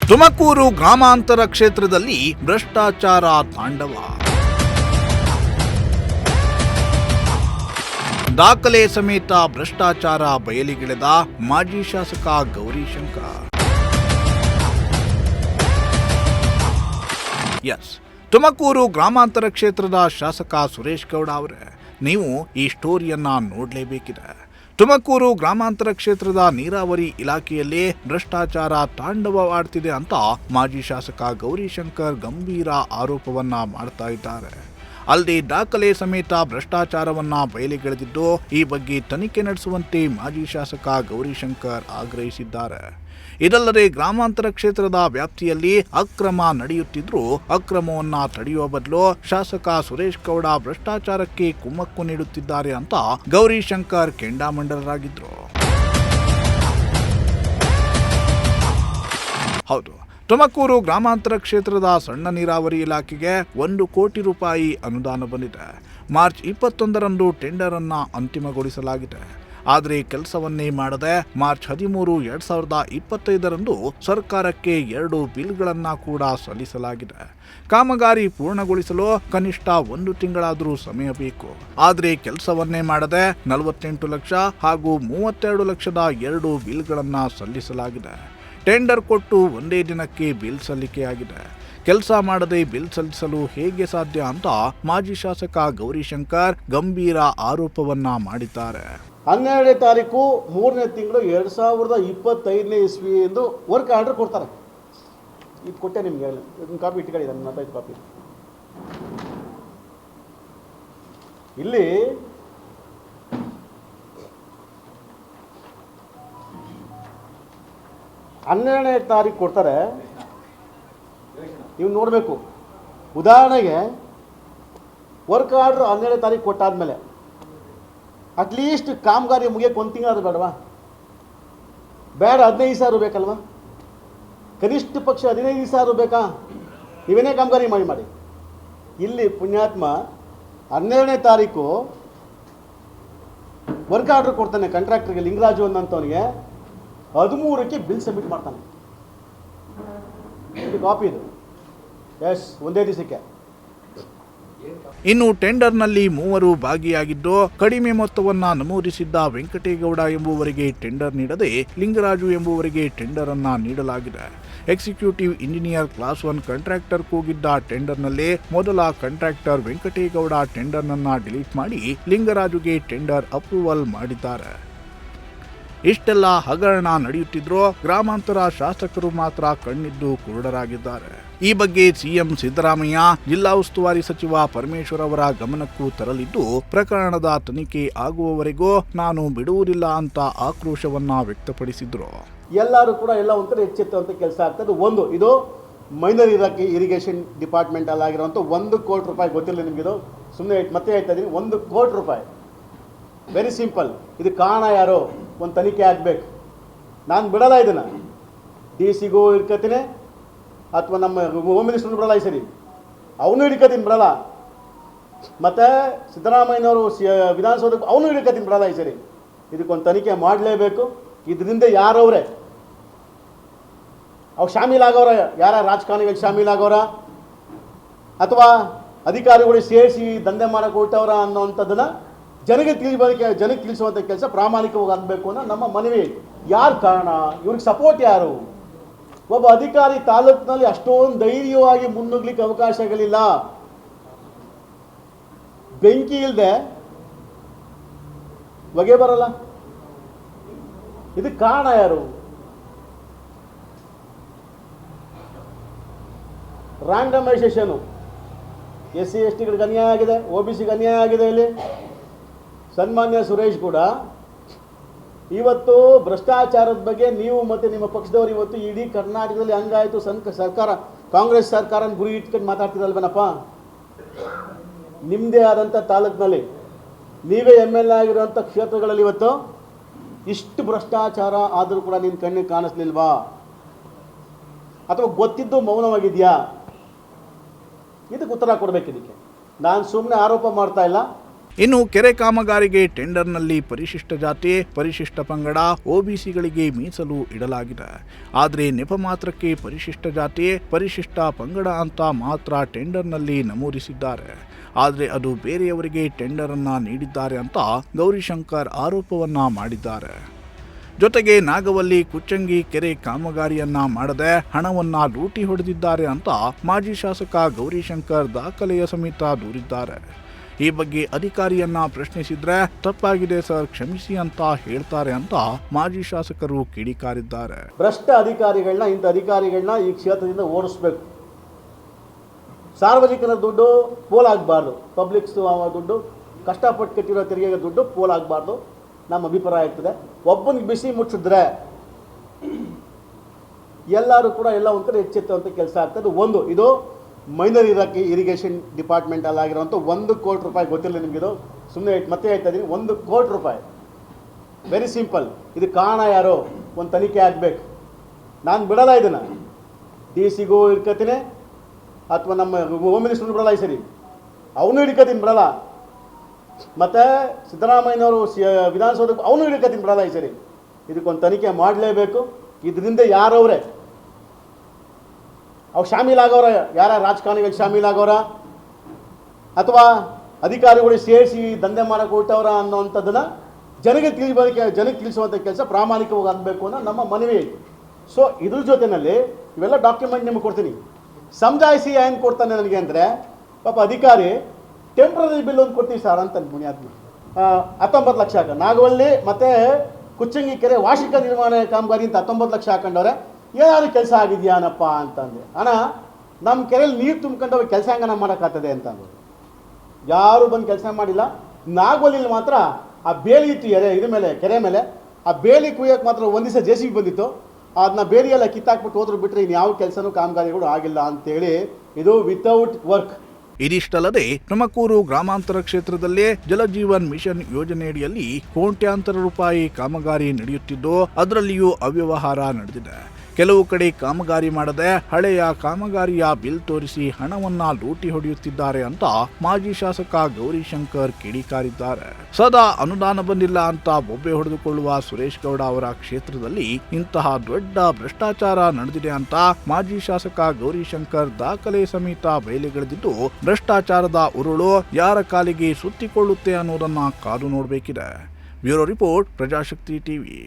ತುಮಕೂರು ಗ್ರಾಮಾಂತರ ಕ್ಷೇತ್ರದಲ್ಲಿ ಭ್ರಷ್ಟಾಚಾರ ತಾಂಡವ. ದಾಖಲೆ ಸಮೇತ ಭ್ರಷ್ಟಾಚಾರ ಬಯಲಿಗಿಳಿದ ಮಾಜಿ ಶಾಸಕ ಗೌರಿಶಂಕರ್. ತುಮಕೂರು ಗ್ರಾಮಾಂತರ ಕ್ಷೇತ್ರದ ಶಾಸಕ ಸುರೇಶ್ ಗೌಡ ಅವರೇ, ನೀವು ಈ ಸ್ಟೋರಿಯನ್ನ ನೋಡಲೇಬೇಕಿದೆ. ತುಮಕೂರು ಗ್ರಾಮಾಂತರ ಕ್ಷೇತ್ರದ ನೀರಾವರಿ ಇಲಾಖೆಯಲ್ಲಿ ಭ್ರಷ್ಟಾಚಾರ ತಾಂಡವವಾಡ್ತಿದೆ ಅಂತ ಮಾಜಿ ಶಾಸಕ ಗೌರಿಶಂಕರ್ ಗಂಭೀರ ಆರೋಪವನ್ನ ಮಾಡ್ತಾ ಇದ್ದಾರೆ. ಅಲ್ಲದೆ ದಾಖಲೆ ಸಮೇತ ಭ್ರಷ್ಟಾಚಾರವನ್ನ ಬಯಲಿಗೆಳೆದಿದ್ದು, ಈ ಬಗ್ಗೆ ತನಿಖೆ ನಡೆಸುವಂತೆ ಮಾಜಿ ಶಾಸಕ ಗೌರಿಶಂಕರ್ ಆಗ್ರಹಿಸಿದ್ದಾರೆ. ಇದಲ್ಲದೆ ಗ್ರಾಮಾಂತರ ಕ್ಷೇತ್ರದ ವ್ಯಾಪ್ತಿಯಲ್ಲಿ ಅಕ್ರಮ ನಡೆಯುತ್ತಿದ್ರೂ ಅಕ್ರಮವನ್ನ ತಡೆಯುವ ಬದಲು ಶಾಸಕ ಸುರೇಶ್ ಗೌಡ ಭ್ರಷ್ಟಾಚಾರಕ್ಕೆ ಕುಮ್ಮಕ್ಕು ನೀಡುತ್ತಿದ್ದಾರೆ ಅಂತ ಗೌರಿಶಂಕರ್ ಕೆಂಡಾಮಂಡಲರಾಗಿದ್ರು. ಹೌದು, ತುಮಕೂರು ಗ್ರಾಮಾಂತರ ಕ್ಷೇತ್ರದ ಸಣ್ಣ ನೀರಾವರಿ ಇಲಾಖೆಗೆ 1 ಕೋಟಿ ರೂಪಾಯಿ ಅನುದಾನ ಬಂದಿದೆ. ಮಾರ್ಚ್ 21ರಂದು ಟೆಂಡರ್ ಅನ್ನ ಅಂತಿಮಗೊಳಿಸಲಾಗಿದೆ. ಆದರೆ ಕೆಲಸವನ್ನೇ ಮಾಡದೆ ಮಾರ್ಚ್ 13, 2025ರಂದು ಸರ್ಕಾರಕ್ಕೆ 2 ಬಿಲ್ಗಳನ್ನು ಕೂಡ ಸಲ್ಲಿಸಲಾಗಿದೆ. ಕಾಮಗಾರಿ ಪೂರ್ಣಗೊಳಿಸಲು ಕನಿಷ್ಠ 1 ತಿಂಗಳಾದರೂ ಸಮಯ ಬೇಕು. ಆದರೆ ಕೆಲಸವನ್ನೇ ಮಾಡದೆ 48 ಲಕ್ಷ ಹಾಗೂ 32 ಲಕ್ಷದ 2 ಬಿಲ್ಗಳನ್ನು ಸಲ್ಲಿಸಲಾಗಿದೆ. ಟೆಂಡರ್ ಕೊಟ್ಟು ಒಂದೇ ದಿನಕ್ಕೆ ಬಿಲ್ ಸಲ್ಲಿಕೆಯಾಗಿದೆ. ಕೆಲಸ ಮಾಡದೆ ಬಿಲ್ ಸಲ್ಲಿಸಲು ಹೇಗೆ ಸಾಧ್ಯ ಅಂತ ಮಾಜಿ ಶಾಸಕ ಗೌರಿಶಂಕರ್ ಗಂಭೀರ ಆರೋಪವನ್ನ ಮಾಡಿದ್ದಾರೆ. 12ನೇ ತಾರೀಕು 3ನೇ ತಿಂಗಳು 2025ನೇ ಇಸ್ವಿ ಎಂದು ವರ್ಕ್ ಆರ್ಡರ್ ಕೊಡ್ತಾರೆ. ಇದು ಕೊಟ್ಟೆ ನಿಮಗೆ, ಇದನ್ನು ಕಾಪಿ ಇಟ್ಕೊಳ್ಳಿ, ನನ್ನ 45 ಕಾಪಿ. ಇಲ್ಲಿ ಹನ್ನೆರಡನೇ ತಾರೀಕು ಕೊಡ್ತಾರೆ. ನೀವು ನೋಡಬೇಕು, ಉದಾಹರಣೆಗೆ ವರ್ಕ್ ಆರ್ಡ್ರ್ 12ನೇ ತಾರೀಕು ಕೊಟ್ಟಾದ್ಮೇಲೆ ಅಟ್ಲೀಸ್ಟ್ ಕಾಮಗಾರಿ ಮುಗಿಯೋಕ್ಕೆ 1 ತಿಂಗಳಾದ್ರೂ ಬೇಡವಾ? ಬೇಡ, 15 ಸಾವಿರ ಬೇಕಲ್ವಾ? ಕನಿಷ್ಠ ಪಕ್ಷ 15 ಸಾವಿರ ಬೇಕಾ? ನೀವೇನೇ ಕಾಮಗಾರಿ ಮಾಡಿ. ಇಲ್ಲಿ ಪುಣ್ಯಾತ್ಮ 12ನೇ ತಾರೀಕು ವರ್ಕ್ ಆರ್ಡ್ರ್ ಕೊಡ್ತಾನೆ ಕಾಂಟ್ರಾಕ್ಟರ್ಗೆ, ಲಿಂಗರಾಜು ಅನ್ನೋಂಥವನಿಗೆ 13ಕ್ಕೆ ಬಿಲ್ ಸಬ್ಮಿಟ್ ಮಾಡ್ತಾನೆ. ಇದು ಕಾಪಿ, ಇದು ಒಂದೇ ದಿವಸಕ್ಕೆ. ಇನ್ನು ಟೆಂಡರ್ನಲ್ಲಿ 3 ಭಾಗಿಯಾಗಿದ್ದು, ಕಡಿಮೆ ಮೊತ್ತವನ್ನ ನಮೂದಿಸಿದ್ದ ವೆಂಕಟೇಗೌಡ ಎಂಬುವರಿಗೆ ಟೆಂಡರ್ ನೀಡದೆ ಲಿಂಗರಾಜು ಎಂಬುವರಿಗೆ ಟೆಂಡರ್ ಅನ್ನ ನೀಡಲಾಗಿದೆ. ಎಕ್ಸಿಕ್ಯೂಟಿವ್ ಇಂಜಿನಿಯರ್ ಕ್ಲಾಸ್ 1 ಕಾಂಟ್ರಾಕ್ಟರ್ ಕೂಗಿದ್ದ ಟೆಂಡರ್ನಲ್ಲೇ ಮೊದಲ ಕಾಂಟ್ರಾಕ್ಟರ್ ವೆಂಕಟೇಗೌಡ ಟೆಂಡರ್ನನ್ನ ಡಿಲೀಟ್ ಮಾಡಿ ಲಿಂಗರಾಜುಗೆ ಟೆಂಡರ್ ಅಪ್ರೂವಲ್ ಮಾಡಿದ್ದಾರೆ. ಇಷ್ಟೆಲ್ಲ ಹಗರಣ ನಡೆಯುತ್ತಿದ್ರೂ ಗ್ರಾಮಾಂತರ ಶಾಸಕರು ಮಾತ್ರ ಕಣ್ಣಿದ್ದು ಕುರುಡರಾಗಿದ್ದಾರೆ. ಈ ಬಗ್ಗೆ ಸಿಎಂ ಸಿದ್ದರಾಮಯ್ಯ, ಜಿಲ್ಲಾ ಉಸ್ತುವಾರಿ ಸಚಿವ ಪರಮೇಶ್ವರ್ ಅವರ ಗಮನಕ್ಕೂ ತರಲಿದ್ದು, ಪ್ರಕರಣದ ತನಿಖೆ ಆಗುವವರೆಗೂ ನಾನು ಬಿಡುವುದಿಲ್ಲ ಅಂತ ಆಕ್ರೋಶವನ್ನ ವ್ಯಕ್ತಪಡಿಸಿದ್ರು. ಎಲ್ಲರೂ ಕೂಡ ಎಲ್ಲ ಒಂಥರ ಎಚ್ಚೆತ್ತುವಂಥ ಕೆಲಸ ಆಗ್ತದೆ. ಒಂದು, ಇದು ಮೈನರ್ ಇರಿಗೇಷನ್ ಡಿಪಾರ್ಟ್ಮೆಂಟ್ ಅಲ್ಲಿ ಆಗಿರುವಂಥ 1 ಕೋಟಿ ರೂಪಾಯಿ. ಗೊತ್ತಿಲ್ಲ ನಿಮಗಿದು, ಸುಮ್ಮನೆ ಮತ್ತೆ ಹೇಳ್ತಾ ಇದ್ದೀನಿ, 1 ಕೋಟಿ ರೂಪಾಯಿ. Very simple. ಇದು ಕಾರಣ ಯಾರು? ಒಂದು ತನಿಖೆ ಆಗಬೇಕು. ನಾನು ಬಿಡಲ್ಲ ಇದನ್ನು. DC-ಗೂ ಹಿಡ್ಕತೀನಿ, ಅಥವಾ ನಮ್ಮ ಹೋಮ್ ಮಿನಿಸ್ಟರ್ನು ಬಿಡಲ್ಲ. ಈ ಸರಿ ಅವನು ಹಿಡ್ಕತೀನಿ, ಬಿಡಲ್ಲ. ಮತ್ತು ಸಿದ್ದರಾಮಯ್ಯನವರು ವಿಧಾನಸೌಧಕ್ಕೆ ಅವನು ಹಿಡ್ಕತೀನಿ, ಬಿಡಲ್ಲ. ಈ ಸರಿ ಇದಕ್ಕೊಂದು ತನಿಖೆ ಮಾಡಲೇಬೇಕು. ಇದರಿಂದ ಯಾರವ್ರೆ ಅವ್ರು ಶಾಮೀಲಾಗವ್ರ, ಯಾರ ರಾಜಕಾರಣಿಗಳು ಶಾಮೀಲಾಗವ್ರ, ಅಥವಾ ಅಧಿಕಾರಿಗಳು ಸೇರಿಸಿ ದಂಧೆ ಮಾಡೋಕೆ ಹೊರಟವ್ರ ಅನ್ನೋವಂಥದ್ದನ್ನು ಜನಕ್ಕೆ ತಿಳಿಸುವಂಥ ಕೆಲಸ ಪ್ರಾಮಾಣಿಕವಾಗಿ ಆಗಬೇಕು ಅನ್ನೋ ನಮ್ಮ ಮನವಿ. ಯಾರು ಕಾರಣ? ಇವ್ರಿಗೆ ಸಪೋರ್ಟ್ ಯಾರು? ಒಬ್ಬ ಅಧಿಕಾರಿ ತಾಲೂಕಿನಲ್ಲಿ ಅಷ್ಟೊಂದು ಧೈರ್ಯವಾಗಿ ಮುನ್ನುಗ್ಲಿಕ್ಕೆ ಅವಕಾಶಗಳಿಲ್ಲ. ಬೆಂಕಿ ಇಲ್ಲದೆ ಹೊಗೆ ಬರಲ್ಲ. ಇದಕ್ಕೆ ಕಾರಣ ಯಾರು? ರ್ಯಾಂಡಮೈಸೇಷನು SC STಗಳಿಗೆ ಅನ್ಯಾಯ ಆಗಿದೆ, OBCಗೆ ಅನ್ಯಾಯ ಆಗಿದೆ. ಇಲ್ಲಿ ಸನ್ಮಾನ್ಯ ಸುರೇಶ್ ಕೂಡ ಇವತ್ತು ಭ್ರಷ್ಟಾಚಾರದ ಬಗ್ಗೆ ನೀವು ಮತ್ತು ನಿಮ್ಮ ಪಕ್ಷದವರು ಇವತ್ತು ಇಡೀ ಕರ್ನಾಟಕದಲ್ಲಿ ಹಂಗಾಯಿತು ಸರ್ಕಾರ, ಕಾಂಗ್ರೆಸ್ ಸರ್ಕಾರ ಗುರಿ ಇಟ್ಕೊಂಡು ಮಾತಾಡ್ತಿರಲ್ವೇನಪ್ಪ? ನಿಮ್ಮದೇ ಆದಂಥ ತಾಲೂಕಿನಲ್ಲಿ ನೀವೇ MLA ಆಗಿರುವಂಥ ಕ್ಷೇತ್ರಗಳಲ್ಲಿ ಇವತ್ತು ಇಷ್ಟು ಭ್ರಷ್ಟಾಚಾರ ಆದರೂ ಕೂಡ ನಿನ್ನ ಕಣ್ಣಿಗೆ ಕಾಣಿಸ್ಲಿಲ್ವಾ? ಅಥವಾ ಗೊತ್ತಿದ್ದು ಮೌನವಾಗಿದೆಯಾ? ಇದಕ್ಕೆ ಉತ್ತರ ಕೊಡಬೇಕು. ಇದಕ್ಕೆ ನಾನು ಸುಮ್ಮನೆ ಆರೋಪ ಮಾಡ್ತಾ ಇಲ್ಲ. ಇನ್ನು ಕೆರೆ ಕಾಮಗಾರಿಗೆ ಟೆಂಡರ್ನಲ್ಲಿ ಪರಿಶಿಷ್ಟ ಜಾತಿ, ಪರಿಶಿಷ್ಟ ಪಂಗಡ, ಒಬಿಸಿಗಳಿಗೆ ಮೀಸಲು ಇಡಲಾಗಿದೆ. ಆದರೆ ನೆಪ ಮಾತ್ರಕ್ಕೆ ಪರಿಶಿಷ್ಟ ಜಾತಿ, ಪರಿಶಿಷ್ಟ ಪಂಗಡ ಅಂತ ಮಾತ್ರ ಟೆಂಡರ್ನಲ್ಲಿ ನಮೂದಿಸಿದ್ದಾರೆ. ಆದರೆ ಅದು ಬೇರೆಯವರಿಗೆ ಟೆಂಡರ್ ಅನ್ನ ನೀಡಿದ್ದಾರೆ ಅಂತ ಗೌರಿಶಂಕರ್ ಆರೋಪವನ್ನ ಮಾಡಿದ್ದಾರೆ. ಜೊತೆಗೆ ನಾಗವಲ್ಲಿ ಕುಚ್ಚಂಗಿ ಕೆರೆ ಕಾಮಗಾರಿಯನ್ನ ಮಾಡದೆ ಹಣವನ್ನ ಲೂಟಿ ಹೊಡೆದಿದ್ದಾರೆ ಅಂತ ಮಾಜಿ ಶಾಸಕ ಗೌರಿಶಂಕರ್ ದಾಖಲೆಯ ಸಮೇತ ದೂರಿದ್ದಾರೆ. ಈ ಬಗ್ಗೆ ಅಧಿಕಾರಿಯನ್ನ ಪ್ರಶ್ನಿಸಿದ್ರೆ ತಪ್ಪಾಗಿದೆ ಸರ್, ಕ್ಷಮಿಸಿ ಅಂತ ಹೇಳ್ತಾರೆ ಅಂತ ಮಾಜಿ ಶಾಸಕರು ಕಿಡಿಕಾರಿದ್ದಾರೆ. ಭ್ರಷ್ಟ ಅಧಿಕಾರಿಗಳನ್ನ, ಇಂಥ ಅಧಿಕಾರಿಗಳನ್ನ ಈ ಕ್ಷೇತ್ರದಿಂದ ಓಡಿಸ್ಬೇಕು. ಸಾರ್ವಜನಿಕರ ದುಡ್ಡು ಪೋಲಾಗಬಾರ್ದು, ಪಬ್ಲಿಕ್ಸ್ ದುಡ್ಡು, ಕಷ್ಟಪಟ್ಟು ಕಟ್ಟಿರೋ ತೆರಿಗೆ ದುಡ್ಡು ಪೋಲಾಗಬಾರ್ದು ನಮ್ಮ ಅಭಿಪ್ರಾಯ ಆಗ್ತದೆ. ಒಬ್ಬನಿಗೆ ಬಿಸಿ ಮುಚ್ಚಿದ್ರೆ ಎಲ್ಲರೂ ಕೂಡ ಎಲ್ಲ ಒಂದು ಕಡೆ ಎಚ್ಚೆತ್ತುವಂಥ ಕೆಲಸ ಆಗ್ತದೆ. ಒಂದು, ಇದು ಮೈನರ್ ಇರಿಗೇಷನ್ ಡಿಪಾರ್ಟ್ಮೆಂಟಲ್ಲಿ ಆಗಿರೋಂಥ 1 ಕೋಟಿ ರೂಪಾಯಿ, ಗೊತ್ತಿಲ್ಲ ನಿಮಗಿದು, ಸುಮ್ಮನೆ ಮತ್ತೆ ಹೇಳ್ತಾ ಇದ್ದೀನಿ, 1 ಕೋಟಿ ರೂಪಾಯಿ. Very simple. ಇದು ಕಾರಣ ಯಾರೋ ಒಂದು ತನಿಖೆ ಆಗಬೇಕು. ನಾನು ಬಿಡಲ್ಲ ಇದನ್ನು, DC-ಗೂ ಹಿಡ್ಕೊತೀನಿ ಅಥವಾ ನಮ್ಮ ಹೋಮ್ ಮಿನಿಸ್ಟ್ರನ್ನು ಬಿಡಲ್ಲ, ಈ ಸರಿ ಅವನು ಹಿಡ್ಕೊತೀನಿ ಬಿಡಲ್ಲ, ಮತ್ತು ಸಿದ್ದರಾಮಯ್ಯನವರು ವಿಧಾನಸೌಧಕ್ಕೆ ಅವನು ಹಿಡ್ಕೊತೀನಿ ಬಿಡಲ್ಲ ಈ ಸರಿ. ಇದಕ್ಕೊಂದು ತನಿಖೆ ಮಾಡಲೇಬೇಕು. ಇದರಿಂದ ಯಾರವ್ರೆ ಅವ್ರು ಶಾಮೀಲಾಗವ್ರ, ಯಾರ ರಾಜಕಾರಣಿಗಳು ಶಾಮೀಲಾಗವ್ರ ಅಥವಾ ಅಧಿಕಾರಿಗಳು ಸೇರಿಸಿ ದಂಧೆ ಮಾಡಕ್ಕೆ ಹೊರಟವ್ರ ಅನ್ನೋವಂಥದ್ದನ್ನು ಜನಕ್ಕೆ ತಿಳಿಸುವಂಥ ಕೆಲಸ ಪ್ರಾಮಾಣಿಕವಾಗಿ ಆಗಬೇಕು ಅನ್ನೋ ನಮ್ಮ ಮನವಿ. ಸೊ ಇದ್ರ ಜೊತೆಯಲ್ಲಿ ಇವೆಲ್ಲ ಡಾಕ್ಯುಮೆಂಟ್ ನಿಮಗೆ ಕೊಡ್ತೀನಿ. ಸಮಜಾಯಿಸಿ ಏನು ಕೊಡ್ತಾನೆ ನನಗೆ ಅಂದರೆ, ಪಾಪ ಅಧಿಕಾರಿ ಟೆಂಪ್ರರಿ ಬಿಲ್ ಒಂದು ಕೊಡ್ತೀವಿ ಸರ್ ಅಂತ ಮುನಿಯಾದ್ಮಿ 19 ಲಕ್ಷ ಹಾಕ, ನಾಗವಲ್ಲಿ ಮತ್ತು ಕುಚ್ಚಂಗಿ ಕೆರೆ ವಾರ್ಷಿಕ ನಿರ್ಮಾಣ ಕಾಮಗಾರಿ ಅಂತ 19 ಲಕ್ಷ ಹಾಕೊಂಡವ್ರೆ. ಏನಾದರೂ ಕೆಲಸ ಆಗಿದೆಯಾನಪ್ಪ ಅಂತಂದೆ. ಅಣ್ಣ, ನಮ್ಮ ಕೆರೆಯಲ್ಲಿ ನೀರು ತುಂಬ್ಕೊಂಡವ್ರು ಕೆಲಸ ಹೆಂಗನ ಮಾಡೋಕ್ಕಾಗ್ತದೆ ಅಂತಂದು ಯಾರೂ ಬಂದು ಕೆಲಸ ಮಾಡಿಲ್ಲ. ನಾಗವಲ್ಲಿಲಿ ಮಾತ್ರ ಆ ಬೇಲಿ ಇತ್ತು ಇದ್ರ ಮೇಲೆ, ಕೆರೆ ಮೇಲೆ, ಆ ಬೇಲಿ ಕುಯ್ಯೋಕ್ಕೆ ಮಾತ್ರ ಒಂದು ದಿವಸ JCB ಬಂದಿತ್ತು. ಅದನ್ನ ಬೇಲಿಯೆಲ್ಲ ಕಿತ್ತಾಕ್ಬಿಟ್ಟು ಹೋದ್ರು ಬಿಟ್ಟರೆ ಇನ್ಯಾವ ಕೆಲಸನೂ ಕಾಮಗಾರಿಗಳು ಆಗಿಲ್ಲ ಅಂತೇಳಿ ಇದು ವಿತೌಟ್ ವರ್ಕ್. ಇದಿಷ್ಟಲ್ಲದೆ ತುಮಕೂರು ಗ್ರಾಮಾಂತರ ಕ್ಷೇತ್ರದಲ್ಲೇ ಜಲಜೀವನ್ ಮಿಷನ್ ಯೋಜನೆಯಡಿಯಲ್ಲಿ ಕೋಟ್ಯಾಂತರ ರೂಪಾಯಿ ಕಾಮಗಾರಿ ನಡೆಯುತ್ತಿದ್ದು ಅದರಲ್ಲಿಯೂ ಅವ್ಯವಹಾರ ನಡೆದಿದೆ. ಕೆಲವು ಕಡೆ ಕಾಮಗಾರಿ ಮಾಡದೆ ಹಳೆಯ ಕಾಮಗಾರಿಯ ಬಿಲ್ ತೋರಿಸಿ ಹಣವನ್ನ ಲೂಟಿ ಹೊಡೆಯುತ್ತಿದ್ದಾರೆ ಅಂತ ಮಾಜಿ ಶಾಸಕ ಗೌರಿಶಂಕರ್ ಕಿಡಿಕಾರಿದ್ದಾರೆ. ಸದಾ ಅನುದಾನ ಬಂದಿಲ್ಲ ಅಂತ ಬೊಬ್ಬೆ ಹೊಡೆದುಕೊಳ್ಳುವ ಸುರೇಶ್ ಗೌಡ ಅವರ ಕ್ಷೇತ್ರದಲ್ಲಿ ಇಂತಹ ದೊಡ್ಡ ಭ್ರಷ್ಟಾಚಾರ ನಡೆದಿದೆ ಅಂತ ಮಾಜಿ ಶಾಸಕ ಗೌರಿಶಂಕರ್ ದಾಖಲೆ ಸಮೇತ ಬಯಲಿಗೆಳೆದಿದ್ದು, ಭ್ರಷ್ಟಾಚಾರದ ಉರುಳು ಯಾರ ಕಾಲಿಗೆ ಸುತ್ತಿಕೊಳ್ಳುತ್ತೆ ಅನ್ನೋದನ್ನ ಕಾದು ನೋಡಬೇಕಿದೆ. Bureau report, Prajashakti TV.